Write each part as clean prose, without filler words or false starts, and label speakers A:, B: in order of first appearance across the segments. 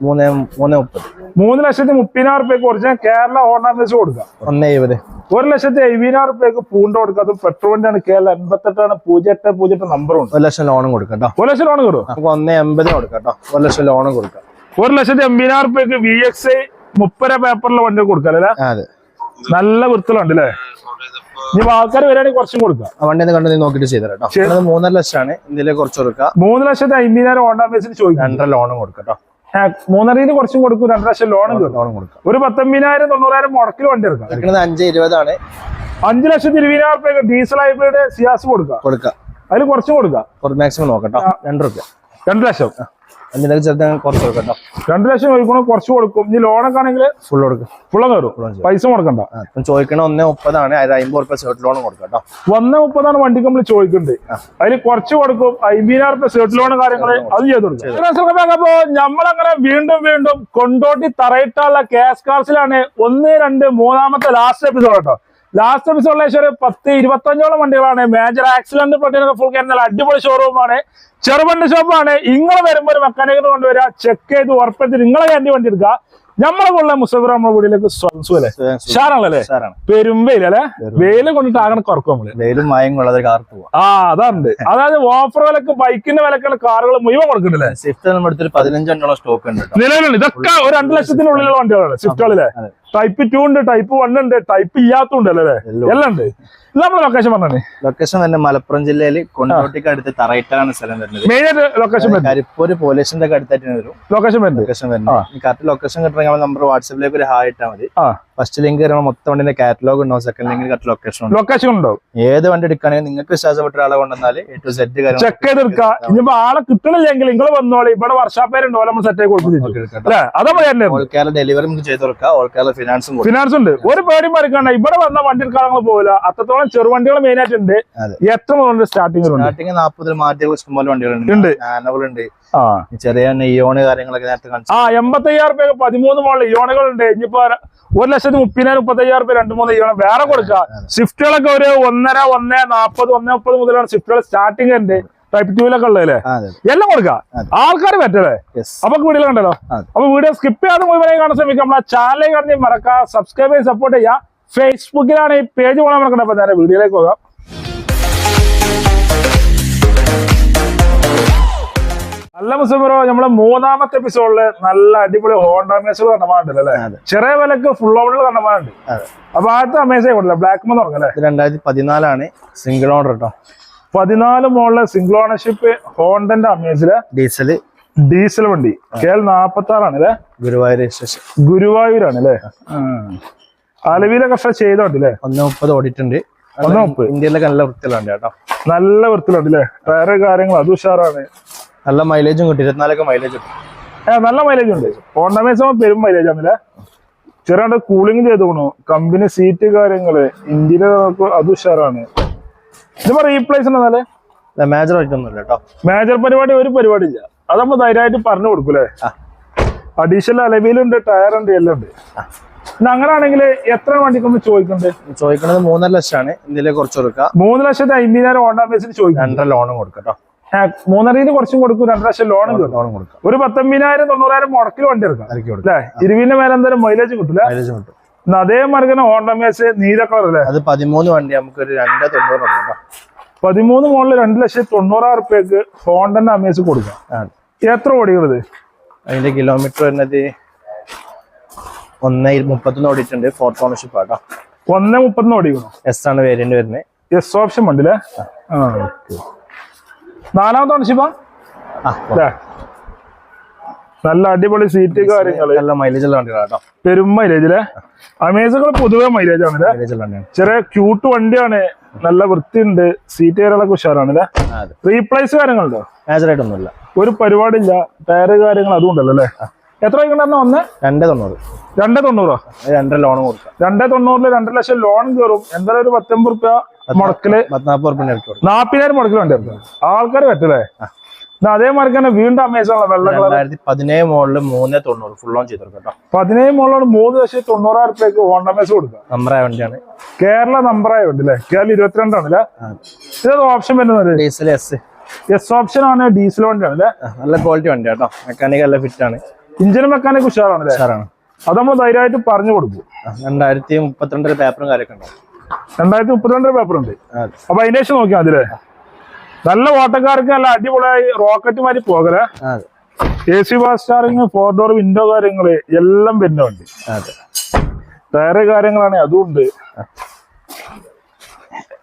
A: 3,30,000 original Kerala Honda Amaze കൊടുക്കാം.
B: 1,70,000.
A: 1,70,000 പൂണ്ട കൊടുക്കാം. അത് പെട്രോൾ വണ്ടിയാണ്. കേരള 8808 നമ്പറുണ്ട്.
B: 1 ലക്ഷം ലോണും കൊടുക്കാം.
A: 1 ലക്ഷം ലോൺ കയറും.
B: 1,80,000 കൊടുക്കാം. 1 ലക്ഷം ലോണും കൊടുക്കാം.
A: 1,80,000 VXI 30 പേപ്പറിലെ വണ്ടി കൊടുക്കാം അല്ലേ?
B: അതെ,
A: നല്ല വൃത്തിലുണ്ട് അല്ലേ? ഇനി ആൾക്കാർ വരികയാണെങ്കിൽ കുറച്ചും കൊടുക്കാം.
B: വണ്ടി കണ്ടു നോക്കിട്ട് ചെയ്തോ. 3.5 ലക്ഷമാണ്. ഇതിലേക്ക് കുറച്ച് കൊടുക്കാം.
A: 3,50,000 ഹോണ്ട അമേസിന് ചോദിക്കാം.
B: 2.5 ലോണും കൊടുക്കാം.
A: 3.5 കുറച്ചും കൊടുക്കും. 2 ലക്ഷം ലോണും കൊടുക്കാം. ഒരു 19,000-90,000 മുടക്കിൽ വണ്ടി എടുക്കാം.
B: 5,20,000.
A: 5,20,000 ഡീസൽ ഹൈബ്രിഡ് സിയാസ് കൊടുക്കാം. അതിൽ കുറച്ചും കൊടുക്കാം.
B: മാക്സിമം നോക്കട്ടോ. 2 രൂപ.
A: 2 ലക്ഷം.
B: അതിലേക്ക് ചെറുതാ കുറച്ച് കൊടുക്കട്ടോ.
A: 2 ലക്ഷം ചോദിക്കണം, കുറച്ച് കൊടുക്കും. ഇനി ലോണൊക്കെ ആണെങ്കിൽ
B: ഫുൾ കൊടുക്കും.
A: ഫുള്ളും കയറും. പൈസ മുടക്കണ്ട.
B: ചോദിക്കണ 1,30,000 50 സെർട്ട് ലോൺ കൊടുക്കാം.
A: 1,30,000 വണ്ടിക്ക് നമ്മൾ ചോദിക്കുന്നുണ്ട്. അതിൽ കുറച്ച് കൊടുക്കും. 50,000 സെർട്ട് ലോൺ കാര്യങ്ങൾ അത് ചെയ്ത് കൊടുക്കും. അപ്പോ നമ്മളങ്ങനെ വീണ്ടും കൊണ്ടോട്ടി തറയിട്ടാനുള്ള കേസ് കാർസിലാണ് 1, 2, 3ാമത്തെ ലാസ്റ്റ് എപ്പിസോഡ് കേട്ടോ. ലാസ്റ്റ് എപ്പിസോഡിലെ ഒരു 10-25ഓളം വണ്ടികളാണ്. മേജർ ആക്സിഡന്റ് പറ്റിയൊക്കെ ഫുൾ കയറുന്ന അടിപൊളി ഷോറൂമാണ്. ചെറുവണ്ടി ഷോപ്പാണ്. ഇങ്ങളെ വരുമ്പോൾ ഒരു മെക്കാനിക്കിനെ കൊണ്ടുവരിക, ചെക്ക് ചെയ്ത് ഉറപ്പെടുത്തി നിങ്ങളെ വണ്ടി എടുക്കുക. നമ്മളെ കൊള്ള മുസഫർ നമ്മുടെ വീട്ടിലേക്ക് ഷാറാണല്ലേ? പെരുമ്പയില് അല്ലെ? വെയില് കൊണ്ടിട്ട് ആകണം കുറക്കും നമ്മള്.
B: വെയിലും മായം കൊള്ളാതെ കാർ പോവാ.
A: അതാണ്ട്. അതായത് ഓഫർ വിലക്ക് ബൈക്കിന്റെ വിലക്കുള്ള കാറുകൾ മുഴുവൻ കൊടുക്കുന്നില്ലേ?
B: സ്വിഫ്റ്റ് നമ്മുടെ 15 സ്റ്റോക്ക് ഉണ്ട്
A: നിലവിലുണ്ട്. ഇതൊക്കെ ഒരു 2 ലക്ഷത്തിനുള്ളിലുള്ള വണ്ടികളാണ് സ്വിഫ്റ്റുകളിലെ. ടൈപ്പ് 2 ഉണ്ട്, ടൈപ്പ് 1 ഉണ്ട്, ടൈപ്പ് ഇല്ലാത്തുണ്ട് അല്ലേ? എല്ലാം ഉണ്ട്. നമ്മളെ ലൊക്കേഷൻ പറഞ്ഞേ.
B: ലൊക്കേഷൻ തന്നെ മലപ്പുറം ജില്ലയിൽ കൊണ്ടോട്ടിക്ക് അടുത്ത് തറയിട്ടാണ് സ്ഥലം വരുന്നത്.
A: മെയിൻ ആയിട്ട് ലൊക്കേഷൻ
B: കരിപ്പൂര് പോലീസിന്റെ അടുത്തായിട്ട് വരും ലൊക്കേഷൻ വരുന്നത്. കറക്റ്റ് ലൊക്കേഷൻ കിട്ടണമെങ്കിൽ നമ്പർ വാട്സാപ്പിലേക്ക് ഒരു ഹായ് ഇട്ടാൽ മതി. ഫസ്റ്റ് ലിങ്ക് മൊത്തം വണ്ടിന്റെ കാറ്റലോഗ് ഉണ്ടാവും. സെക്കൻഡ് ലിങ്കിൽ കറക്റ്റ് ലൊക്കേഷൻ ഉണ്ടാവും. ഏത് വണ്ടി എടുക്കുകയാണെങ്കിൽ നിങ്ങൾക്ക് വിശ്വാസപ്പെട്ട ആളെ കൊണ്ടുവന്നാൽ A to Z
A: ചെക്ക് ചെയ്തെടുക്കാം. ഇനിയിപ്പോ ആളെ കിട്ടണില്ലെങ്കിൽ നിങ്ങൾ വന്നോളി. ഇവിടെ വർഷാപ്പേരുണ്ടോ നമ്മൾ സെറ്റ് ആയി കൊടുക്കും.
B: ഓൾ കേരള ഡെലിവറി നമുക്ക് ചെയ്ത് കൊടുക്കാം. ഓൾ കേരള
A: ഫിനാൻസ് ഉണ്ട്. ഒരു പേടിയും മറിക്കണ്ട. ഇവിടെ വന്ന വണ്ടി എടുക്കാൻ പോകില്ല. അത്രത്തോളം ചെറുവണ്ടികൾ മെയിൻ ആയിട്ടുണ്ട്. എത്ര മുതൽ സ്റ്റാർട്ടിംഗ്
B: 40 മാറ്റിയുള്ള ഇഷ്ടംപോലെ വണ്ടികളുണ്ട്. ആനകളുണ്ട്, ചെറിയ ഇയോണ് കാര്യങ്ങളൊക്കെ നേരത്തെ
A: 85,000 13 മോളിൽ ഇയോണുകളുണ്ട്. ഇനിയിപ്പോ 1,30,000 35,000 2-3 ഇയോണം വേറെ കൊടുക്കാം. സ്വിഫ്റ്റുകളൊക്കെ ഒരു 1.5, 1.40, 1.30 മുതലാണ് സ്വിഫ്റ്റുകൾ സ്റ്റാർട്ടിംഗ് ഉണ്ട്. ടൈപ്പ് 2 ഉള്ളതല്ലേ? എല്ലാം കൊടുക്കാം. ആൾക്കാർ പറ്റല്ലേ? അപ്പൊ വീഡിയോ കണ്ടല്ലോ. അപ്പൊ വീഡിയോ സ്കിപ്പ് ചെയ്യാതെ മുഴുവനായി കാണാൻ ശ്രമിക്കാം. നമ്മളെ ചാനലിലേക്ക് കണ്ടി മറക്കാം. സബ്സ്ക്രൈബ് ചെയ്ത് സപ്പോർട്ട് ചെയ്യാം. ഫേസ്ബുക്കിലാണ് ഈ പേജ് പോകാൻ മറക്കണ്ട. അപ്പൊ നേരെ വീഡിയോയിലേക്ക് പോകാം. നല്ല മുസഫറോ, നമ്മളെ 3ാമത്തെ എപ്പിസോഡില് നല്ല അടിപൊളി ഹോണ്ട അമേസ് കണ്ടമാണ്ടല്ലോ അല്ലെ? ചെറിയ വിലക്ക് ഫുൾ ഓവറിൽ കണ്ടമാണ്ട്. അപ്പൊ ആദ്യത്തെ അമേസേ കൊടുക്കില്ല. ബ്ലാക്ക് മന്ന് തുടങ്ങല്ലേ?
B: 2014 സിംഗിൾ ഓണർ കേട്ടോ.
A: 14 മോളില് സിംഗിൾ ഓണർഷിപ്പ് ഹോണ്ടന്റെ അമേസില് ഡീസൽ വണ്ടി. KL 46 അല്ലേ? ഗുരുവായൂരാണ് അല്ലേ? അലവിയിലൊക്കെ ചെയ്തോട്ടില്ലേ?
B: 1.30 ഓടിയിട്ടുണ്ട്.
A: 1.30
B: ഇന്ത്യയിലൊക്കെ നല്ല വൃത്തിയിലുണ്ട് കേട്ടോ.
A: നല്ല വൃത്തിയിലുണ്ട് അല്ലേ? ടയറ് കാര്യങ്ങൾ അത് ഉഷാറാണ്.
B: നല്ല മൈലേജും കിട്ടും. 24 മൈലേജ് കിട്ടും.
A: നല്ല മൈലേജ് ഉണ്ട്. ഹോണ്ട അമേസ് പെരും മൈലേജ് ആണല്ലേ? ചെറിയ കൂളിംഗ് ചെയ്തോണു. കമ്പനി സീറ്റ് കാര്യങ്ങള് ഇന്ത്യയിലെ അത് ഉഷാറാണ്. ഇതിപ്പോ റീപ്ലേസ് ഉണ്ടെന്നാലേ
B: മേജർ ആയിട്ടൊന്നുമില്ല കേട്ടോ.
A: മേജർ പരിപാടി ഒരു പരിപാടി ഇല്ല. അത് നമ്മൾ ധൈര്യമായിട്ട് പറഞ്ഞു കൊടുക്കൂലേ? അഡീഷണൽ അലവിയിലുണ്ട്, ടയർ ഉണ്ട്, എല്ലാം ഉണ്ട്. പിന്നെ അങ്ങനെയാണെങ്കിൽ എത്ര വണ്ടിക്ക് നമ്മൾ ചോദിക്കുന്നത്?
B: 3.5 ലക്ഷമാണ്. ഇതിലേക്ക് കുറച്ച് കൊടുക്കാം.
A: 3,50,000 ഹോണ്ട അമേസിന് ചോദിക്കാം.
B: 2.5 ലോണും കൊടുക്കാം.
A: 3.5 കുറച്ചും കൊടുക്കും. 2 ലക്ഷം ലോണും കൊടുക്കാം. ഒരു 19,000-90,000 മുടക്കിൽ വണ്ടി എടുക്കാം അല്ലേ? 20 മേലെ എന്തായാലും മൈലേജ് കിട്ടില്ല. അതേമാതിരി ഹോണ്ട അമേസ് നീല കളർ അല്ലേ?
B: അത് 13 വണ്ടി നമുക്ക് ഒരു 2.90 കൊടുക്കാം.
A: 13 മോളില് 2,90,000 ഹോണ്ടന്റെ അമേസ് കൊടുക്കാം. എത്ര ഓടികളത്?
B: അതിന്റെ കിലോമീറ്റർ വരുന്നത് 1.31 ഓടിയിട്ടുണ്ട്. 4th ഓണർഷിപ്പ് ആട്ടോ.
A: 1.30 ഓടിക്കണോ?
B: എസ് ആണ് വേരിയന്റ് വരുന്നത്.
A: S option വണ്ടില്ലേ? 4ാമത്തെ ഓണർഷിപ്പാ? നല്ല അടിപൊളി സീറ്റ് കാര്യങ്ങള്.
B: നല്ല മൈലേജ് ഉള്ള വണ്ടികളാട്ടോ.
A: പെരും മൈലേജ് അല്ലേ? അമേസുകൾ പൊതുവെ മൈലേജ് ആണ്. ചെറിയ ക്യൂട്ട് വണ്ടിയാണ്. നല്ല വൃത്തിയുണ്ട്. സീറ്റ് കാര്യങ്ങളൊക്കെ ഉഷാറാണ് അല്ലേ? റീപ്ലേസ് കാര്യങ്ങളുണ്ടോ?
B: മേജറായിട്ടൊന്നുമില്ല.
A: ഒരു പരിപാടിയില്ല. ടയറ് കാര്യങ്ങൾ അതുകൊണ്ടല്ലോ അല്ലേ? എത്ര വയ്ക്കണ്ടെന്ന്?
B: 2.90.
A: 2.90.
B: 2 ലോണും കൊടുക്കാം.
A: 2.90 2 ലക്ഷം ലോൺ കയറും. എന്തായാലും ഒരു 19 റുപ്യ മുടക്കില് 40,000 മുടക്കിൽ വണ്ടി എടുക്കാം. ആൾക്കാർ പറ്റല്ലേ? അതേമാതിരി തന്നെ വീണ്ടും അമേസാണ് വെള്ള കളർ.
B: 2017 മോഡല് 3.90 ഫുൾ ഓൺ ചെയ്ത് കൊടുക്കാം.
A: 17 മോഡലാണ് 3,90,000 ഹോണ്ട അമേസ് കൊടുക്കാം.
B: നമ്പറായ വണ്ടിയാണ്.
A: കേരള നമ്പറായ വണ്ടി അല്ലേ? KL 22 ആണല്ലേ? ഇതൊരു ഓപ്ഷൻ വരുന്നത്
B: ഡീസൽ എസ്
A: ഓപ്ഷൻ ആണ്. ഡീസൽ വണ്ടിയാണ് അല്ലേ?
B: നല്ല ക്വാളിറ്റി വണ്ടി കേട്ടോ. മെക്കാനിക് നല്ല ഫിറ്റ് ആണ്.
A: ഇഞ്ചിനും മെക്കാനിക് ഉഷാറാണ് അല്ലേ?
B: ഉഷാറാണ്.
A: അത് നമ്മൾ ധൈര്യമായിട്ട് പറഞ്ഞു കൊടുക്കും.
B: 2032 പേപ്പറും കാര്യമൊക്കെ ഉണ്ടാവും.
A: 2032 പേപ്പർ ഉണ്ട്.
B: അതെ.
A: അപ്പൊ അതിന്റെ ശേഷം നോക്കിയാൽ അതിലെ നല്ല ഓട്ടക്കാർക്ക് നല്ല അടിപൊളിയായി റോക്കറ്റ് മാതിരി പോകലേ.
B: അതെ.
A: AC fast charging, 4 door window കാര്യങ്ങള് എല്ലാം വരുന്നുണ്ട്.
B: അതെ.
A: ടയറ് കാര്യങ്ങളാണ് അതുണ്ട്.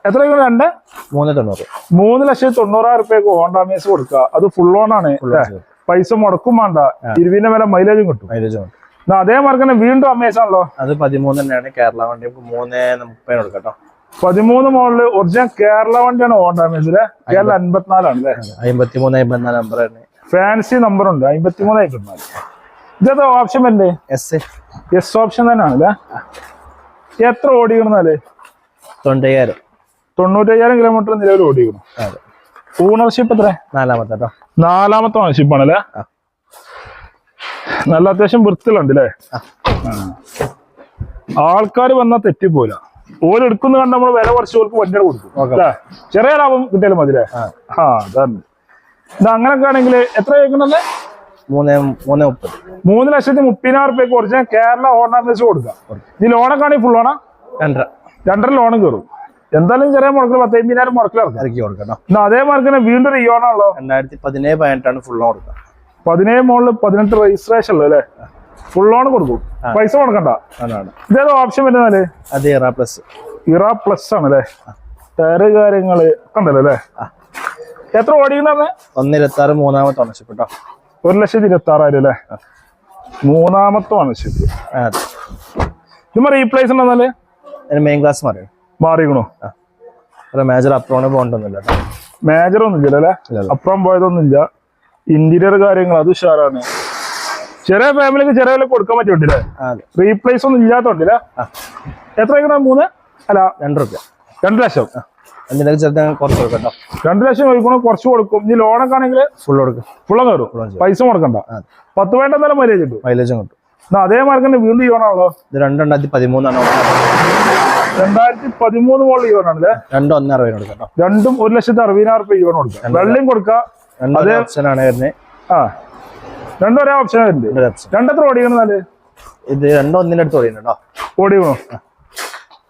A: എത്ര
B: 390.
A: 3,90,000 ഹോണ്ട അമേസ് കൊടുക്കുക. അത് ഫുൾ ഓൺ ആണ്. പൈസ മുടക്കും വേണ്ട. 20 വില മൈലേജും കിട്ടും. അതേ മാർക്ക് തന്നെ വീണ്ടും അമേസ് ആണല്ലോ.
B: അത് 13 തന്നെയാണ് കേരള വണ്ടി. 330 കൊടുക്കട്ടോ.
A: 13 മോഡല് ഒറിജിനൽ കേരള വണ്ടിയാണ് ഹോണ്ട അമേസിലെ. കേരള 54 ആണ് അല്ലേ?
B: 53 54 നമ്പർ ആണ്.
A: ഫാൻസി നമ്പർ ഉണ്ട്. 53 54. ഇതേതാ ഓപ്ഷൻ വരണ്ടേ? എസ് ഓപ്ഷൻ തന്നെയാണ് അല്ലേ? എത്ര ഓടിക്കണമെന്നാല്? 95,000 കിലോമീറ്റർ നിലവിൽ ഓടിക്കണം. ഓണർഷിപ്പ് എത്ര? 4ാമത്തെ ഓണർഷിപ്പ് ആണല്ലേ? നല്ല അത്യാവശ്യം വൃത്തിലുണ്ട് അല്ലേ? ആൾക്കാർ വന്നാൽ തെറ്റിപ്പോല. ഓര് എടുക്കുന്ന കണ്ട് നമ്മൾ വില കുറച്ച് ഓർക്ക് വണ്ടികൾ കൊടുക്കും അല്ലേ? ചെറിയ ലാഭം കിട്ടിയാലും മതി അല്ലേ? അതാണ്. ഇത് അങ്ങനൊക്കെ ആണെങ്കിൽ എത്ര ചോദിക്കണല്ലേ? 3,30,000 ഒറിജിനൽ കേരള ഓർണമെന്റ്സ് കൊടുക്കാം. ഈ ലോണൊക്കെ ആണെങ്കിൽ ഫുൾ ഓണാ? 2.5 ലോണും കയറും. എന്തായാലും ചെറിയ മുടക്കിൽ 15,000 മുടക്കിലിറക്കി കൊടുക്കണം. അതേ മാർക്കിന് വീണ്ടും ഒരു ഇയോണാണല്ലോ.
B: 2017 ഫുൾ ഓൺ കൊടുക്കാം.
A: 17 മോളില് 18 രജിസ്ട്രേഷൻ ഉള്ളു അല്ലേ? ഫുൾ ഓൺ കൊടുക്കും. പൈസ കൊടുക്കണ്ട. ഇതേതോ ഓപ്ഷൻ വരുന്നാല്? ഇറ പ്ലസ് ആണ് അല്ലേ? ടയറ് കാര്യങ്ങള് കണ്ടല്ലോ അല്ലേ? എത്ര ഓടിക്കുന്നത്?
B: 126 മൂന്നാമത്തെ ഓണർഷിപ്പ് കേട്ടോ.
A: 1,26,000 അല്ലേ? 3ാമത്തെ ഓണർഷിപ്പ്. ഇത് റീപ്ലേസ് ഉണ്ടെന്നാല്
B: മെയിൻ ക്ലാസ്
A: മാറിക്കണോ?
B: മേജർ അപ്രോണ് പോകണ്ടൊന്നുമില്ല.
A: മേജർ ഒന്നും ഇല്ല അല്ലേ? അപ്പുറം പോയതൊന്നുമില്ല. ഇന്റീരിയർ കാര്യങ്ങൾ അത് ഉഷാറാണ്. ചെറിയ ഫാമിലിക്ക് ചെറിയ വില കൊടുക്കാൻ പറ്റുണ്ടല്ലേ? റീപ്ലേസ് ഒന്നും ഇല്ലാത്തോണ്ടല്ലേ? എത്ര 3 അല്ല 2 രൂപ 2 ലക്ഷം. 2 ലക്ഷം ചോദിക്കണം, കുറച്ച് കൊടുക്കും. ഇനി ലോണൊക്കെ ആണെങ്കിൽ ഫുള്ളും കയറും. പൈസ മുടക്കണ്ട. 10 വേണ്ട എന്തായാലും മൈലേജ് കിട്ടും. അതേ മാർക്കിന്റെ വീണ്ടും ഇയോണാണല്ലോ.
B: 2013
A: 2013 മോഡൽ ഇയോണാണല്ലേ? 2 1,60,000 ഇയോൺ കൊടുക്കാം. വെള്ളം കൊടുക്കാം. അതേ ഓപ്ഷനാണ് വരുന്നത്. രണ്ടും ഒരേ ഓപ്ഷൻ വരുന്നുണ്ട്. രണ്ടെത്ര ഓടിക്കണെന്നാല്?
B: ഇത് 2-1 അടുത്ത് ഓടിക്കണോ?
A: ഓടിക്കണോ?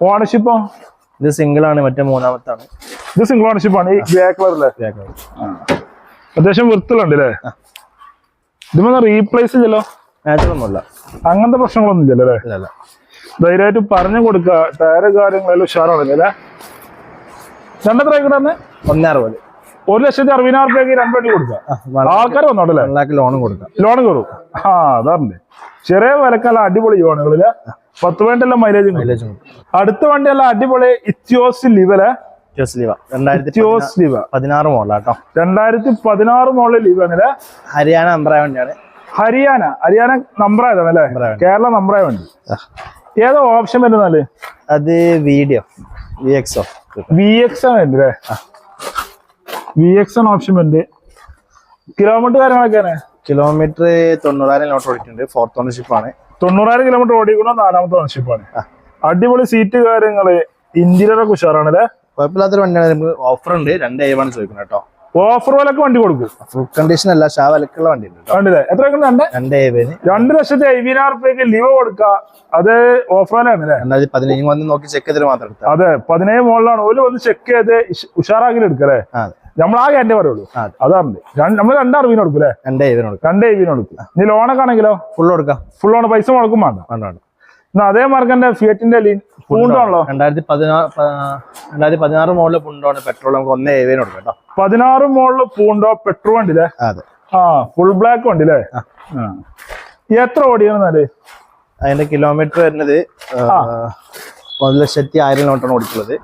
A: ഓണർഷിപ്പോ?
B: ഇത് സിംഗിൾ ആണ്. മറ്റേ 3ാമത്താണ്.
A: ഇത് സിംഗിൾ ഓണർഷിപ്പ് ആണ്. ഈ ഗ്രേ കളറല്ലേ? അത്യാവശ്യം വൃത്തിലുണ്ട് അല്ലേ? ഇതൊന്നും റീപ്ലേസ് ഇല്ലല്ലോ? അങ്ങനത്തെ പ്രശ്നങ്ങളൊന്നും ഇല്ലല്ലോ അല്ലേ? ധൈര്യമായിട്ട് പറഞ്ഞു കൊടുക്കുക. ടയറ് കാര്യങ്ങളെല്ലാം ഉഷാറാണല്ലേ അല്ലേ? രണ്ടെത്ര ആയിക്കോട്ടെ?
B: 160.
A: 1,60,000 2 വണ്ടി കൊടുക്കാം. ആൾക്കാർ വന്നോട്ടല്ലേ?
B: ലോണും കൊടുക്കാം.
A: ലോൺ കയറും. അതാറുണ്ട്. ചെറിയ വിലക്കല്ല അടിപൊളി ലോണുകളില് 10 വേണ്ടെല്ലാം മൈലേജ്. അടുത്ത വണ്ടിയല്ല അടിപൊളി ഇത്യോസ് ലിവല്.
B: 16 മോഡലാട്ടോ.
A: 2016 മോഡൽ ലിവ് ആണല്ലേ?
B: ഹരിയാന നമ്പറായ വണ്ടിയാണ്.
A: ഹരിയാന നമ്പർ ആയതാണല്ലേ? കേരള നമ്പറായ വണ്ടി. ഏതോ ഓപ്ഷൻ വരുന്നാല്?
B: അത് വീഡിയോ VX
A: ആണ് അല്ലേ? VX ആണ് ഓപ്ഷൻ വരുന്നത്. കിലോമീറ്റർ കാര്യങ്ങളൊക്കെയാണ്?
B: കിലോമീറ്റർ 90,000 കിലോമീറ്റർ ഓടിയിട്ടുണ്ട്. 4th ഓണർഷിപ്പ് ആണ്.
A: 90,000 കിലോമീറ്റർ ഓടിക്കണോ? 4ാമത്തെ ഓണർഷിപ്പ് ആണ്. അടിപൊളി സീറ്റ് കാര്യങ്ങള് ഇന്റീരിയർ ഒക്കെ ഉഷാറാണ് അല്ലേ?
B: കുഴപ്പമില്ലാത്തൊരു വണ്ടിയാണ്. നമുക്ക് ഓഫർ ഉണ്ട്. 2,700 ചോദിക്കുന്നത് കേട്ടോ.
A: ഓഫർ വിലക്ക് വണ്ടി കൊടുക്കും.
B: ഫുൾ കണ്ടീഷൻ അല്ല, ഷാ വിലക്കുള്ള വണ്ടി ഉണ്ട്.
A: എത്ര 2,700,000 ലീവ് കൊടുക്കുക. അത് ഓഫർ വിലയാണ് അല്ലേ?
B: 2017 വന്ന് നോക്കി ചെക്ക് ചെയ്തിട്ട് മാത്രം.
A: അതെ, 17 മോളിലാണ്. ഓല് വന്ന് ചെക്ക് ചെയ്ത് ഉഷാറാക്കി എടുക്കല്ലേ? നമ്മൾ ആ ഗ്യാരണ്ടി പറയുള്ളൂ. അതാണ് നമ്മൾ 2 അറിവിന് കൊടുക്കും അല്ലേ? 2,700 കൊടുക്കും. നീ ലോണൊക്കെ ആണെങ്കിലോ?
B: ഫുൾ കൊടുക്കാം.
A: ഫുൾ ഓൺ പൈസ മുടക്കും വേണ്ട. അതേ മാർക്കന്റെ ഫിയറ്റിന്റെ പൂണ്ടാണല്ലോ.
B: 2016 മോഡല് പൂണ്ടോണ്. പെട്രോൾ നമുക്ക് 1,700 കൊടുക്കാം കേട്ടോ.
A: 16 മോഡല് പൂണ്ടോ പെട്രോൾ വണ്ടി അല്ലേ? ഫുൾ ബ്ലാക്ക് വണ്ടി അല്ലേ? എത്ര ഓടിയാണെന്നാല്?
B: അതിന്റെ കിലോമീറ്റർ വരുന്നത് 1,01,000 കിലോമീറ്റർ ഓടിക്കുന്നത്.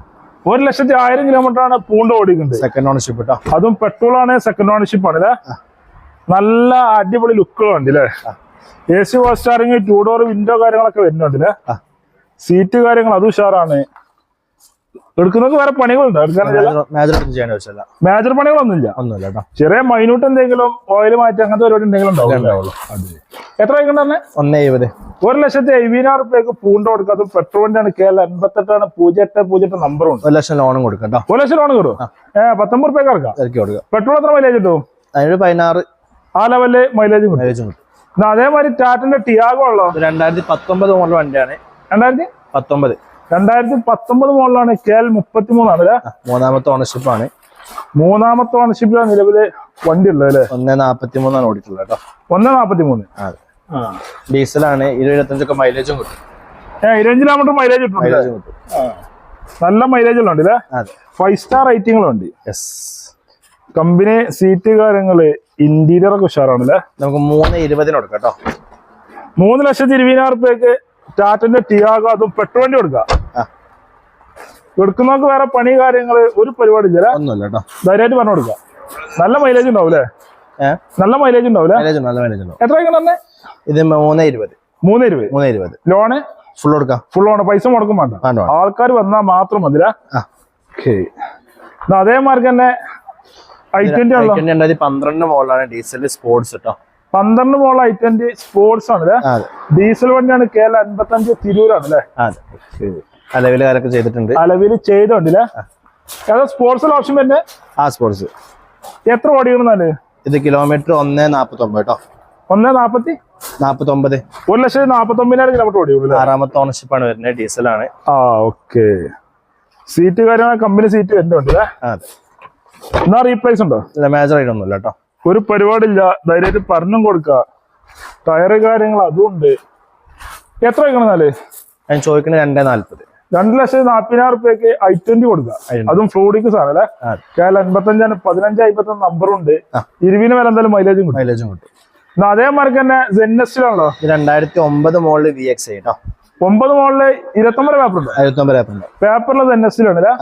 A: 1,01,000 കിലോമീറ്റർ ആണ് പൂണ്ട ഓടിക്കുന്നത്.
B: സെക്കൻഡ് ഓണർഷിപ്പ് കേട്ടോ.
A: അതും പെട്രോൾ ആണ്. സെക്കൻഡ് ഓണർഷിപ്പ് ആണ് അല്ലേ? നല്ല അടിപൊളി ലുക്കുള്ള വണ്ടി അല്ലേ? AC fast charging, 2 door window കാര്യങ്ങളൊക്കെ വരുന്നുണ്ട് അല്ലേ? സീറ്റ് കാര്യങ്ങൾ അതും ഉഷാറാണ്. എടുക്കുന്നൊക്കെ വേറെ പണികളുണ്ടോ? മേജർ പണികളൊന്നുമില്ല. ചെറിയ മൈന്യൂട്ട് എന്തെങ്കിലും ഓയിൽ മാറ്റി അങ്ങനത്തെ പരിപാടി എന്തെങ്കിലും ഉണ്ടാവും. എത്ര ആയിക്കണ്ടേ?
B: 1,70,000.
A: 1,70,000 പൂണ്ട കൊടുക്കുക. അത് പെട്രോളിന്റെ ആണ്. കേരള 88 0808 നമ്പറുണ്ട്.
B: 1 ലക്ഷം ലോണും കൊടുക്കാം.
A: 1 ലക്ഷം ലോൺ കയറും. 19 ഇറക്കാം. പെട്രോൾ എത്ര മൈലേജ് കിട്ടും?
B: അതിന് 16
A: ആ ലെവലില് മൈലേജും കിട്ടും. എന്നാ അതേമാതിരി ടാറ്റന്റെ ടിയാഗോ ഉള്ളോ?
B: 2019 മോഡൽ വണ്ടിയാണ്.
A: 2019 മോഡലാണ്. KL 33 ആണ് അല്ലേ?
B: മൂന്നാമത്തെ ഓണർഷിപ്പ് ആണ്.
A: മൂന്നാമത്തെ ഓണർഷിപ്പിലാണ് നിലവില് വണ്ടി ഉള്ളത് അല്ലേ?
B: 143 ഓടിയിട്ടുള്ളത് കേട്ടോ.
A: 143.
B: അതെ. ഡീസലാണ്. 25 മൈലേജും കിട്ടും.
A: 20 കിലോമീറ്റർ മൈലേജ് കിട്ടും. നല്ല മൈലേജ് ഉള്ള വണ്ടി അല്ലേ? 5 സ്റ്റാർ റേറ്റിംഗുകളുണ്ട്. കമ്പനി സീറ്റ് കാര്യങ്ങള് ഇന്റീരിയർ ഒക്കെ ഉഷാറാണ് അല്ലേ?
B: നമുക്ക് 320 കൊടുക്കാം കേട്ടോ.
A: 3,20,000 റുപ്യക്ക് ടാറ്റന്റെ ടിയാഗോ, അതും പെട്രോൾ വണ്ടി കൊടുക്കാം. എടുക്കുന്നവർക്ക് വേറെ പണി കാര്യങ്ങള് ഒരു പരിപാടി ഇല്ല.
B: ഒന്നുമില്ല കേട്ടോ.
A: ധൈര്യമായിട്ട് പറഞ്ഞു കൊടുക്കാം. നല്ല മൈലേജ് ഉണ്ടാവും അല്ലേ? നല്ല മൈലേജ് ഉണ്ടാവും അല്ലേ?
B: നല്ല മൈലേജ് ഉണ്ടാവും.
A: എത്ര തന്നെ?
B: ഇത്
A: 320. ലോണ്
B: ഫുൾ കൊടുക്കാം.
A: Full loan. പൈസ മുടക്കും വേണ്ട, ആൾക്കാർ വന്നാൽ മാത്രം മതില. അതേമാർക്ക് തന്നെ i20
B: 2012 മോഡലാണ്. ഡീസൽ സ്പോർട്സ് കേട്ടോ.
A: 12 മോഡൽ i20 സ്പോർട്സ് ആണ് അല്ലേ? ഡീസൽ വണ്ടിയാണ്. KL 55 തിരൂരാണ് അല്ലേ?
B: അലവില് കാര്യമൊക്കെ ചെയ്തിട്ടുണ്ട്.
A: അലവില് ചെയ്തോണ്ടല്ലേ? ഏതാ സ്പോർട്സിൽ ഓപ്ഷൻ വരുന്നത്?
B: സ്പോർട്സ്.
A: എത്ര ഓടിക്കണമെന്നാല്?
B: ഇത് കിലോമീറ്റർ 149 കേട്ടോ.
A: 149. 1,49,000 കിലോമീറ്റർ ഓടിക്കുള്ളൂ.
B: 6ാമത്തെ ഓണർഷിപ്പ് ആണ് വരുന്നത്. ഡീസലാണ്.
A: ഓക്കെ. സീറ്റ് കാര്യങ്ങൾ കമ്പനി സീറ്റ് വരുന്നുണ്ട്. എന്നാ റീപ്ലേസ് ഉണ്ടോ?
B: മേജർ ആയിട്ടൊന്നുമില്ല കേട്ടോ.
A: ഒരു പരിപാടിയില്ല, ധൈര്യമായിട്ട് പറഞ്ഞും കൊടുക്കുക. ടയറ് കാര്യങ്ങൾ അതും ഉണ്ട്. എത്ര വയ്ക്കണമെന്നാല്?
B: ഞാൻ ചോദിക്കുന്നത് 240.
A: 2,40,000 റുപ്യക്ക് i20 കൊടുക്കുക. അതും ഫ്ലൂഡിക്ക് സാധനം അല്ലേ? KL 55 1551 നമ്പറുണ്ട്. 20 വരെ എന്തായാലും മൈലേജും കിട്ടും. അതേമാർക്ക് തന്നെ ZNSലാണല്ലോ.
B: 2009 മോഡല് VX കേട്ടോ.
A: 9 മോഡല് 29 പേപ്പർ ഉണ്ട്.
B: 29 പേപ്പർ ഉണ്ട്.
A: പേപ്പറിൽ ZNSലാണ് അല്ലേ?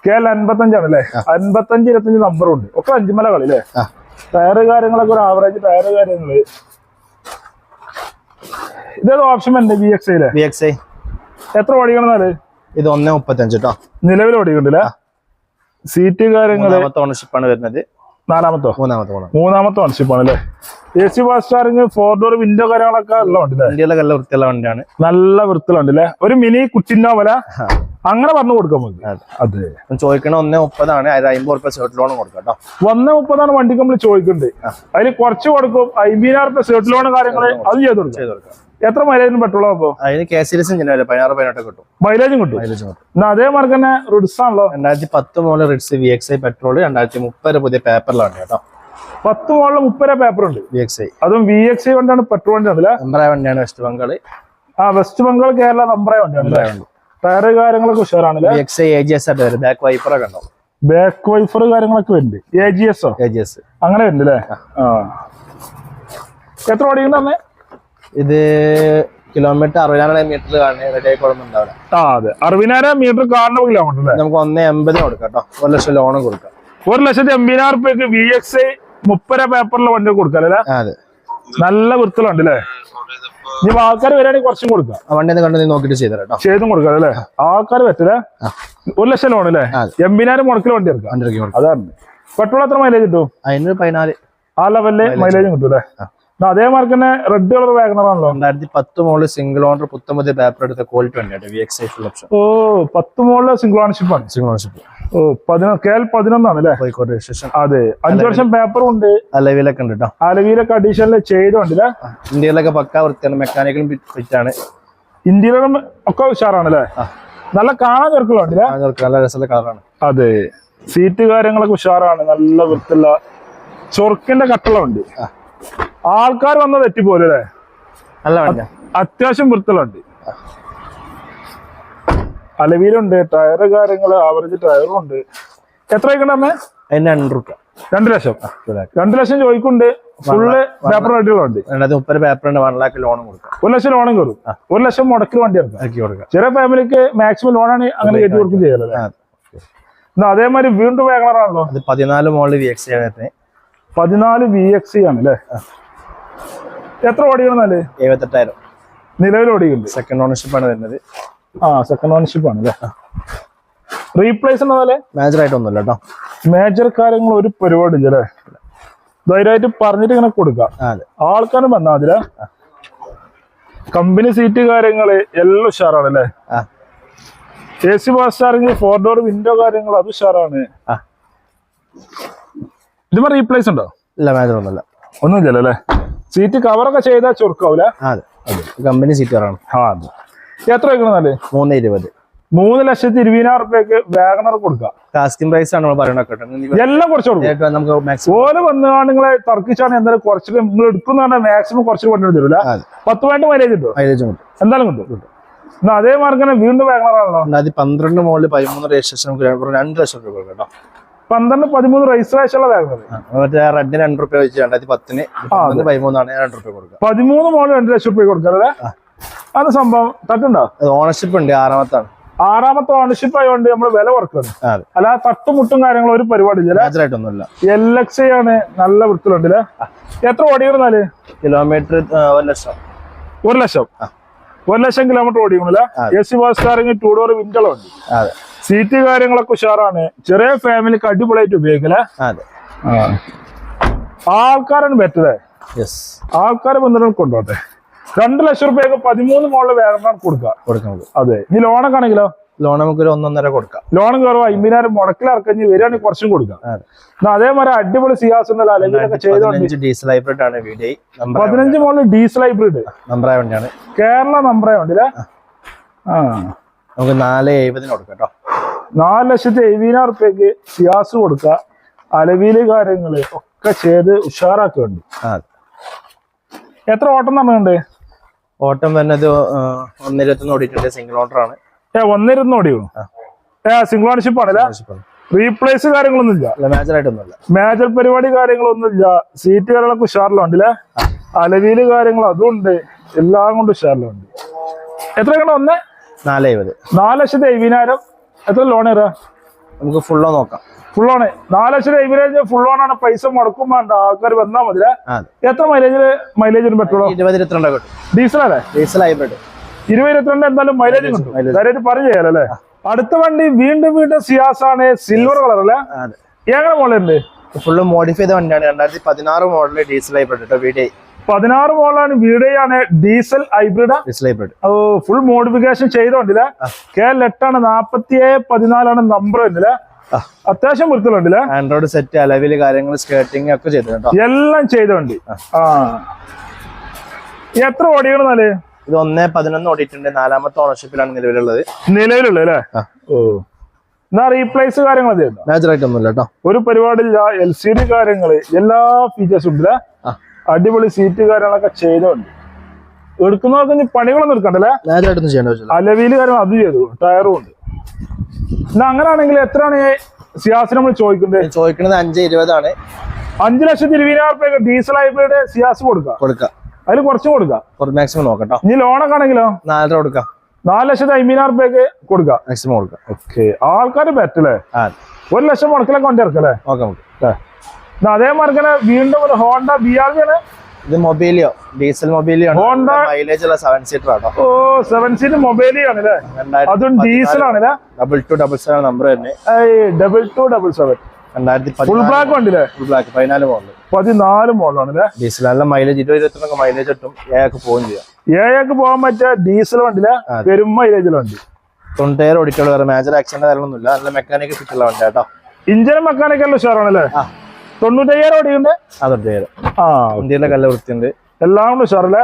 A: KL 55 ആണ് അല്ലേ? 55 25 നമ്പറുണ്ട്. ഒക്കെ 5 മല കളി അല്ലേ? ടയറ് കാര്യങ്ങളൊക്കെ ഒരു ആവറേജ് ടയറ് കാര്യങ്ങള്. ഇതേത് ഓപ്ഷൻ ഉണ്ട് VX? എത്ര ഓടിക്കണമെന്നാല്?
B: ഇത് 135 കേട്ടോ.
A: നിലവിൽ ഓടിക്കണ്ടല്ലേ? സീറ്റ് കാര്യങ്ങള്
B: ഓണർഷിപ്പ് ആണ് വരുന്നത്.
A: മൂന്നാമത്തെ ഓണർഷിപ്പ് ആണ് അല്ലേ? AC fast charging 4 door window കാര്യങ്ങളൊക്കെ ഉള്ള വണ്ടിയില്ലേ?
B: നല്ല വൃത്തിയുള്ള വണ്ടിയാണ്.
A: നല്ല വൃത്തിയുള്ള വണ്ടിയില്ലേ? ഒരു മിനി കുട്ടിന്നോ പോലെ അങ്ങനെ പറഞ്ഞു കൊടുക്കാൻ മതി. അതെ.
B: ചോദിക്കണ 130 ആണ്. 50 റുപ്യ സെർട്ട് ലോൺ കൊടുക്കാം കേട്ടോ.
A: 130 വണ്ടിക്ക് നമ്മൾ ചോദിക്കുന്നുണ്ട്. അതിൽ കുറച്ച് കൊടുക്കും. 50,000 റുപ്യ സെർട്ട് ലോൺ കാര്യങ്ങള് അത് ചെയ്ത് കൊടുക്കാം. എത്ര മൈലേജിന് പെട്രോളോ? അപ്പൊ
B: അതിന് KC 16-18 കിട്ടും.
A: മൈലേജും കിട്ടും. അതേമാർക്ക് തന്നെ റിഡ്സ് ആണല്ലോ.
B: 2010 മോഡൽ റിഡ്സ് VXI പെട്രോൾ. 2030 പുതിയ പേപ്പറിലാണ് കേട്ടോ.
A: 10 മോഡല് 30 പേപ്പർ ഉണ്ട്.
B: VXI
A: അതും VXI വണ്ടിയാണ്. പെട്രോൾ വണ്ടി ആണല്ലേ?
B: നമ്പറായ വണ്ടിയാണ്. വെസ്റ്റ് ബംഗാൾ.
A: വെസ്റ്റ് ബംഗാൾ കേരള നമ്പറായ വണ്ടിയാണ്. ടയറ് കാര്യങ്ങളൊക്കെ ഉഷാറാണ്.
B: VXI AGS ആയിട്ട് വരും. ബാക്ക് വൈപ്പറൊക്കെ ഉണ്ടാവും.
A: ബാക്ക് വൈഫർ കാര്യങ്ങളൊക്കെ വരുന്നുണ്ട്. AGS അങ്ങനെ വരുന്നുണ്ട് അല്ലേ? എത്ര ഓടിക്കണ്ടേ?
B: ഇത് കിലോമീറ്റർ 60,000 മീറ്റർ കാണുന്നത്. റെഡി ആയിക്കോളുന്നുണ്ടാവില്ല.
A: അതെ, 60,000 മീറ്റർ കാണുന്ന കിലോമീറ്റർ അല്ലേ?
B: നമുക്ക് 180 കൊടുക്കാം കേട്ടോ. 1 ലക്ഷം ലോണും കൊടുക്കാം.
A: 1,80,000 റുപ്യക്ക് VXI 30 പേപ്പറിലെ വണ്ടി കൊടുക്കാം അല്ലേ?
B: അതെ.
A: നല്ല വൃത്തിലുണ്ട് അല്ലേ? ഇനി ആൾക്കാർ വരികയാണെങ്കിൽ കുറച്ചും കൊടുക്കാം.
B: വണ്ടി കണ്ടു നോക്കിട്ട്
A: ചെയ്തും കൊടുക്കാം അല്ലേ? ആൾക്കാർ പറ്റില്ലേ? 1 ലക്ഷം ലോൺ അല്ലേ? 80,000 മുടക്കിൽ വണ്ടി എടുക്കാം. അതാണ്. പെട്രോൾ എത്ര മൈലേജ് കിട്ടും?
B: അതിന് 14.
A: ആ ലെവലില് മൈലേജും കിട്ടും അല്ലേ? അതേമാർക്ക് തന്നെ റെഡ് കളർ വാഗണറാണല്ലോ.
B: 2010 മോഡൽ സിംഗിൾ ഓണർ 19 പേപ്പർ എടുത്ത ക്വാളിറ്റി വണ്ടിയാണ്. VXI full option.
A: 10 model single ownership ആണ്. KL 11 ആണ് അല്ലേ?
B: കോഴിക്കോട് രജിസ്ട്രേഷൻ.
A: അതെ, 5 വർഷം പേപ്പറും ഉണ്ട്.
B: അലവിലൊക്കെ ഉണ്ട് കേട്ടോ.
A: അലവിലൊക്കെ അഡീഷണൽ ചെയ്തോണ്ടല്ലേ?
B: ഇന്ത്യയിലൊക്കെ പക്കാ വൃത്തിയാണ്. മെക്കാനിക്കലും ഫിറ്റ് ആണ്.
A: ഇന്ത്യയിലും ഒക്കെ ഉഷാറാണല്ലേ? നല്ല കാണാൻ ചെറുക്കുള്ള വണ്ടിയില്ല?
B: നല്ല രസമുള്ള കളറാണ്.
A: അതെ, സീറ്റ് കാര്യങ്ങളൊക്കെ ഉഷാറാണ്. നല്ല വൃത്തിയുള്ള ചൊറുക്കിന്റെ കട്ടുള്ള വണ്ടി. ആൾക്കാർ വന്നത് തെറ്റിപ്പോലെ
B: നല്ല വണ്ടി.
A: അത്യാവശ്യം വൃത്തിലുണ്ട്. അലവിയിലുണ്ട്. ടയറ് കാര്യങ്ങള് ആവറേജ് ടയറും ഉണ്ട്. എത്ര വയ്ക്കണ്ടേ? 2 ലക്ഷം. 2 ലക്ഷം ചോദിക്കുന്നുണ്ട്. Full paper റെഡികളുണ്ട്.
B: 30 പേപ്പറിന് 1 ലക്ഷം ലോണും കൊടുക്കാം.
A: 1 ലക്ഷം ലോണും കയറും. 1 ലക്ഷം മുടക്കിൽ വണ്ടി ഇറക്കാം. ചെറിയ ഫാമിലിക്ക് മാക്സിമം ലോണാണ് അങ്ങനെ കയറ്റി കൊടുക്കും ചെയ്യലല്ലേ? അതേമാതിരി വീണ്ടും വേഗണറാണല്ലോ.
B: 14 മോഡൽ VXI ആണ്.
A: 14 VXI ആണ് അല്ലേ? എത്ര ഓടിക്കണമെന്നാല്?
B: 78,000
A: നിലവിൽ ഓടിക്കുന്നുണ്ട്.
B: സെക്കൻഡ് ഓണർഷിപ്പ് ആണ് വരുന്നത്.
A: സെക്കൻഡ് ഓണർഷിപ്പ് ആണ് അല്ലേ? റീപ്ലേസ് ഉണ്ടല്ലേ?
B: മേജർ ആയിട്ടൊന്നുമില്ല കേട്ടോ.
A: മേജർ കാര്യങ്ങൾ ഒരു പരിപാടി ഇല്ലേ? ധൈര്യമായിട്ട് പറഞ്ഞിട്ട് ഇങ്ങനെ കൊടുക്കാം. ആൾക്കാരും വന്നാൽ അതിലെ കമ്പനി സീറ്റ് കാര്യങ്ങള് എല്ലാം ഉഷാറാണ് അല്ലേ? AC fast charging 4 door window കാര്യങ്ങൾ അത് ഉഷാറാണ്. ഇതുമ്പോ റീപ്ലേസ് ഉണ്ടോ?
B: ഇല്ല, മേജർ ഒന്നുമില്ല.
A: ഒന്നുമില്ലല്ലോ അല്ലേ? സീറ്റ് കവറൊക്കെ ചെയ്താൽ ചുരുക്കാവൂല.
B: അതെ കമ്പനി സീറ്ററാണ്.
A: അതെ. എത്ര വെക്കണമെന്നാല്?
B: 320.
A: 3,20,000 വാഗണർ കൊടുക്കാം.
B: കാസ്റ്റിംഗ് പ്രൈസ് ആണ് നമ്മൾ പറയുന്നത്.
A: എല്ലാം കുറച്ച് കൊടുക്കും.
B: നമുക്ക്
A: ഓല് വന്നാണ് നിങ്ങളെ തർക്കിച്ചാണ് എന്തായാലും കുറച്ച് നിങ്ങൾ എടുക്കുന്ന മാക്സിമം കുറച്ച് കൊണ്ടുവരും തരൂല. 10 വേണ്ട മൈലേജ് കിട്ടും. എന്തായാലും കിട്ടും. എന്നാ അതേ മാർക്ക് തന്നെ വീണ്ടും വാഗണറാണല്ലോ.
B: 12 മോളിൽ 13 രജിസ്ട്രേഷൻ 2 ലക്ഷം രൂപ കേട്ടോ.
A: 12, 13 രജിസ്ട്രേഷൻ ഉള്ള വാഗണർ.
B: മറ്റേ റെഡിന് 2 രൂപ വെച്ച് 2010 13 ആണ് 2 രൂപ കൊടുക്കുക. 13
A: മോളിൽ 2 ലക്ഷം രൂപ കൊടുക്കാറല്ലേ? അത് സംഭവം തട്ടുണ്ടോ?
B: ഓണർഷിപ്പ് ഉണ്ട്.
A: 6ാമത്തെ ഓണർഷിപ്പ് ആയതുകൊണ്ട് നമ്മൾ വില കുറക്കാണ്. അല്ലാതെ തട്ടുമുട്ടും കാര്യങ്ങളും ഒരു പരിപാടി
B: ഇല്ല.
A: LX ആണ് നല്ല വൃത്തിലുണ്ടല്ലേ. എത്ര ഓടിയിരുന്നാല്?
B: കിലോമീറ്റർ 1 ലക്ഷം.
A: 1 ലക്ഷം 1 ലക്ഷം കിലോമീറ്റർ ഓടിക്കണല്ലേ. AC ബസ് കാരെങ്കിൽ 2 ഡോർ വിൻഡോ ഉണ്ട്. സീറ്റ് കാര്യങ്ങളൊക്കെ ഉഷാറാണ്. ചെറിയ ഫാമിലിക്ക് അടിപൊളിയായിട്ട് ഉപയോഗിക്കല്ലേ. ആൾക്കാരാണ് ബെറ്റർ. ആൾക്കാരെ ബന്ധങ്ങൾ കൊണ്ടോട്ടെ. 2 ലക്ഷം രൂപയ്ക്ക് 13 മോളിൽ വാഗണർ കൊടുക്കാം. അതെ. ഇനി ലോണൊക്കെ ആണെങ്കിലോ?
B: ലോൺ നമുക്ക് 1.5 കൊടുക്കാം.
A: ലോൺ കയറും 50,000 മുടക്കിൽ ഇറക്കഞ്ഞ് വരികയാണെങ്കിൽ കുറച്ചും കൊടുക്കാം. അതേമാതിരി അടിപൊളി സിയാസ് ഉണ്ടല്ലോ. അലവിലൊക്കെ ചെയ്തോണ്ട്
B: ഡീസൽ ഹൈബ്രിഡ് ആണ്.
A: 15 മോളിൽ ഡീസൽ ഹൈബ്രിഡ്
B: നമ്പറായ വണ്ടിയാണ്.
A: കേരള നമ്പറായ വണ്ടിയില്ലേ.
B: നമുക്ക് 470 കൊടുക്കാം.
A: 4,70,000 സിയാസ് കൊടുക്കുക. അലവില് കാര്യങ്ങള് ഒക്കെ ചെയ്ത് ഉഷാറാക്കുന്നുണ്ട്. എത്ര ഓട്ടം പറഞ്ഞുണ്ട്?
B: ഓട്ടം വരുന്നത് 1.21 ഓടിയിട്ടുണ്ട്. സിംഗിൾ ഓണർ ആണ്.
A: 1.21 ഓടിയോ? സിംഗിൾ ഓണർഷിപ്പ് ആണല്ലേ. റീപ്ലേസ് കാര്യങ്ങളൊന്നും ഇല്ല.
B: മേജർ ആയിട്ടൊന്നുമില്ല.
A: മേജർ പരിപാടി കാര്യങ്ങളൊന്നും ഇല്ല. സീറ്റ് കാര്യങ്ങളൊക്കെ ഉഷാറിലുണ്ടല്ലേ. അലവില് കാര്യങ്ങൾ അതുണ്ട്. എല്ലാം കൊണ്ട് ഉഷാറിലുണ്ട്. എത്ര ഒന്ന്?
B: 470.
A: 4,70,000. എത്ര ലോൺ കയറാ?
B: നമുക്ക് ഫുൾ ലോൺ നോക്കാം.
A: ഫുൾ ഓൺ 4,70,000 ഫുൾ ഓൺ ആണ്. പൈസ മുടക്കും വേണ്ട. ആൾക്കാർ വന്നാൽ മതി. എത്ര മൈലേജിന് പെട്രോളോ?
B: 20-22 കിട്ടും.
A: ഡീസൽ അല്ലേ?
B: ഡീസൽ ഹൈബ്രിഡ്
A: 20-22 എന്തായാലും മൈലേജ് കിട്ടും. കാര്യമായിട്ട് പറഞ്ഞു ചെയ്യാലല്ലേ. അടുത്ത വണ്ടി വീണ്ടും സിയാസ് ആണ്. സിൽവർ കളർ അല്ലേ. എങ്ങനെ മോഡലുണ്ട്?
B: ഫുള്ള് മോഡിഫൈ ചെയ്ത വണ്ടിയാണ്. 2016 മോഡല് ഡീസൽ ഹൈബ്രിഡ്.
A: 16 മോഡലാണ്. വീഡിയോയാണ് ഡീസൽ ഹൈബ്രിഡ്. ഫുൾ മോഡിഫിക്കേഷൻ ചെയ്ത വണ്ടിയില്ലേ. KL8 4714 number വണ്ടിയില്ലേ. അത്യാവശ്യം വൃത്തിലുണ്ടല്ലേ.
B: ആൻഡ്രോയിഡ് സെറ്റ് അലവില് കാര്യങ്ങൾ സ്കേർട്ടിങ് ഒക്കെ ചെയ്തിട്ടുണ്ട്.
A: എല്ലാം ചെയ്ത വണ്ടി. എത്ര ഓടിക്കണമെന്നാല്?
B: ഇത് 1.11 ഓടിയിട്ടുണ്ട്. 4ാമത്തെ ഓണർഷിപ്പിലാണ് നിലവിലുള്ളത്.
A: അല്ലേ. എന്നാ റീപ്ലേസ് കാര്യങ്ങൾ
B: മേജർ ആയിട്ടൊന്നുമില്ല കേട്ടോ.
A: ഒരു പരിപാടിയില്ല. LCD കാര്യങ്ങള് എല്ലാ ഫീച്ചേഴ്സും ഉണ്ട്. അടിപൊളി സീറ്റ് കാര്യങ്ങളൊക്കെ ചെയ്തോണ്ട് എടുക്കുന്നവർക്ക് പണികളൊന്നും എടുക്കണ്ടല്ലേ.
B: മേജർ ആയിട്ടൊന്നും ചെയ്യേണ്ട.
A: അലവില് കാര്യങ്ങൾ അത് ചെയ്തു. ടയറും ഉണ്ട്. എന്നാ അങ്ങനെയാണെങ്കിൽ എത്രയാണ് സിയാസ് നമ്മൾ ചോദിക്കുന്നത്?
B: ചോദിക്കുന്നത് 5.20 ആണ്.
A: 5,20,000 ഡീസൽ ഹൈബ്രിഡ് സിയാസ് കൊടുക്കാം. അതിൽ കുറച്ചും കൊടുക്കാം.
B: മാക്സിമം നോക്കട്ടോ.
A: ഇനി ലോണൊക്കെ ആണെങ്കിലോ?
B: 4.5 കൊടുക്കാം.
A: 4,50,000 കൊടുക്കാം.
B: മാക്സിമം കൊടുക്കാം.
A: ഓക്കെ. ആൾക്കാർ ബെറ്റല്ലേ. 1 ലക്ഷം മുടക്കിലൊക്കെ വണ്ടി ഇറക്കല്ലേ. അതേമാതിരി വീണ്ടും ഒരു ഹോണ്ട BRV ആണ്.
B: ഇത് മൊബൈലിയോ ഡീസൽ മൊബൈലിയോ
A: ഹോണ്ട
B: മൈലേജ് ഉള്ള 7 സീറ്റർ ആട്ടോ.
A: 7 സീറ്റ് മൊബൈലിയോ ആണല്ലേ. അതും ഡീസൽ ആണല്ലേ.
B: 2277 നമ്പർ തന്നെ.
A: 2277 ഫുൾ ബ്ലാക്ക് വണ്ടില്ലേ.
B: Full black 14 model.
A: 14 മോഡലാണല്ലേ.
B: ഡീസൽ നല്ല മൈലേജ് 20-21 മൈലേജ് കിട്ടും. ഏക്ക് പോവും ചെയ്യാം.
A: ഏക്ക് പോകാൻ പറ്റിയ ഡീസൽ വണ്ടിയിലെ പെരും മൈലേജിലെ വണ്ടി.
B: 90 ഓടിക്കുള്ള വേറെ മേജർ ആക്സിഡന്റ് കാര്യങ്ങളൊന്നുമില്ല. നല്ല മെക്കാനിക് ഫിറ്റ് ഉള്ള വണ്ടി കേട്ടോ.
A: ഇഞ്ചിനും മെക്കാനിക്കല്ല ഉഷാറാണല്ലേ. 95,000 ഓടിയുണ്ട്.
B: ഇന്ത്യയിലെ കല്ല വൃത്തിയുണ്ട്.
A: എല്ലാം കൊണ്ട് ഉഷാറല്ലേ.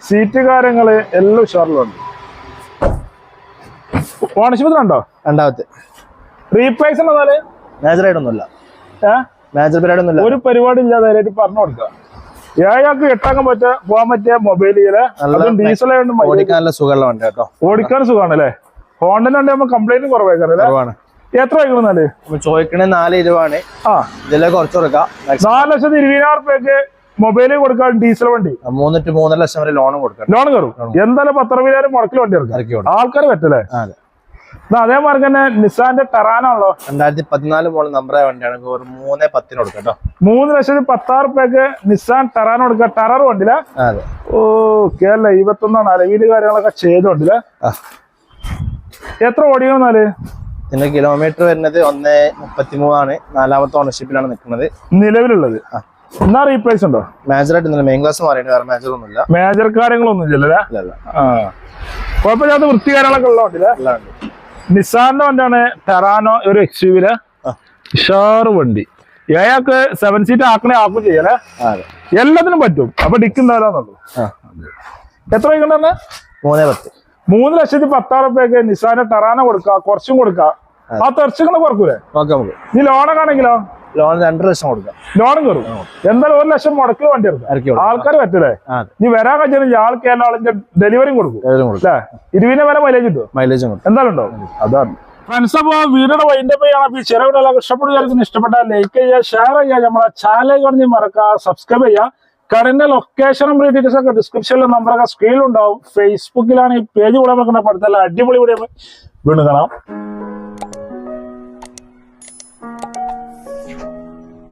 A: സീറ്റ് കാര്യങ്ങള് എല്ലാം ഉഷാറിലുണ്ട്. ഓണർഷിപ്പിലുണ്ടോ?
B: 2ാമത്തെ.
A: റീപ്ലേസ് ഉണ്ടോ?
B: മേജർ ആയിട്ടൊന്നുമില്ല. മേജർ പരിപാടി ഒന്നുമില്ല.
A: ഒരു പരിപാടി ഇല്ലാതെ പറഞ്ഞു കൊടുക്കാം. ഏഴാൾക്ക് എട്ടാക്കാൻ പോകാൻ പറ്റിയ മൊബൈലില് ഡീസൽ
B: ഓടിക്കാൻ സുഖമുള്ള വണ്ടി കേട്ടോ.
A: ഓടിക്കാൻ സുഖമാണല്ലേ. ഹോണ്ടന്റെ വണ്ടി നമ്മൾ കംപ്ലൈന്റ് കുറവാണ്. എത്ര വയ്ക്കണമെന്നാല്
B: ചോദിക്കണേ? 4.20 ആണ്. ഇതിലെ കുറച്ച് കൊടുക്കാം.
A: 4,20,000 മൊബൈലിൽ കൊടുക്കാൻ ഡീസൽ വണ്ടി
B: 3 to 3.5 ലക്ഷം വരെ ലോൺ കൊടുക്കാം.
A: ലോൺ കയറും. എന്തായാലും 10,000 മുടക്കിൽ വണ്ടി ഇറക്കാം. ആൾക്കാർ പറ്റല്ലേ. അതേമാതിരി തന്നെ നിസാന്റെ ടെറാനാണല്ലോ.
B: 2014 മോഡൽ നമ്പറായ വണ്ടിയാണ്. 3.10 കൊടുക്കാം കേട്ടോ.
A: 3,10,000 നിസാൻ ടെറാൻ കൊടുക്കാം. ടെറർ വണ്ടിയില്ല. KL 21 അലവില് കാര്യങ്ങളൊക്കെ ചെയ്തോണ്ടില്ലേ. എത്ര ഓടിക്കണമെന്നാല്?
B: ഇതിന്റെ കിലോമീറ്റർ വരുന്നത് 1.33 ആണ്. 4ാമത്തെ ഓണർഷിപ്പിലാണ് നിൽക്കുന്നത്
A: നിലവിലുള്ളത്. എന്നാ റീപ്ലേസ് ഉണ്ടോ?
B: മേജർ ആയിട്ട് മെയിൻ ക്ലാസ് മാറിയിട്ട് വേറെ മേജർ ഒന്നുമില്ല.
A: മേജർ കാര്യങ്ങളൊന്നും ഇല്ലല്ലേ. കുഴപ്പമില്ലാത്ത വൃത്തി കാര്യങ്ങളൊക്കെ ഉള്ള വണ്ടിയില്ലേ. നിസാന്റെ വണ്ടിയാണ് ടെറാനോ. ഒരു XUV ഉഷാറ് വണ്ടി. ഏയാൾക്ക് 7 സീറ്റ് ആക്കും ചെയ്യലേ എല്ലാത്തിനും പറ്റും. അപ്പൊ ഡിക്ക് ഉണ്ടാവില്ലെന്നുള്ളൂ. എത്ര വയ്ക്കണ്ടെന്ന് 3,10,000 നിസാന്റെ ടറാന കൊടുക്ക, കുറച്ചും കൊടുക്കാം. ആ തെർച്ചകള് കുറക്കൂലേ? നീ ലോണൊക്കെ ആണെങ്കിലോ
B: ലോൺ 2 ലക്ഷം കൊടുക്കാം.
A: ലോണും കയറും. എന്തായാലും 1 ലക്ഷം മുടക്കിൽ വണ്ടി എടുക്കാം. ആൾക്കാർ പറ്റൂലേ? നീ വരാൻ കഴിച്ചാൽ ആൾക്ക് ആളിന്റെ ഡെലിവറിയും കൊടുക്കും അല്ലേ? 20 വരെ മൈലേജ് കിട്ടും. എന്തായാലും ഉണ്ടോ? അതാണ് ഫ്രണ്ട്സ്. അപ്പൊ വീടിന്റെ വൈൻഡപ്പ് ചെയ്യണം. ചെറുവിടെ ഇഷ്ടപ്പെടുകയായിരിക്കും. ഇഷ്ടപ്പെട്ടാൽ ലൈക്ക് ചെയ്യുക, ഷെയർ ചെയ്യുക, നമ്മളെ ചാനൽ കാണി മറക്കുക, സബ്സ്ക്രൈബ് ചെയ്യുക. കടന്റെ ലൊക്കേഷനും ഡീറ്റെയിൽസ് ഒക്കെ ഡിസ്ക്രിപ്ഷനിലെ നമ്പറൊക്കെ സ്ക്രീനിലുണ്ടാവും. ഫേസ്ബുക്കിലാണ് ഈ പേജ് കൂടെ നമുക്ക് അടുത്തല്ല അടിപൊളി വീഡിയോ വീണ്ടും കാണാം.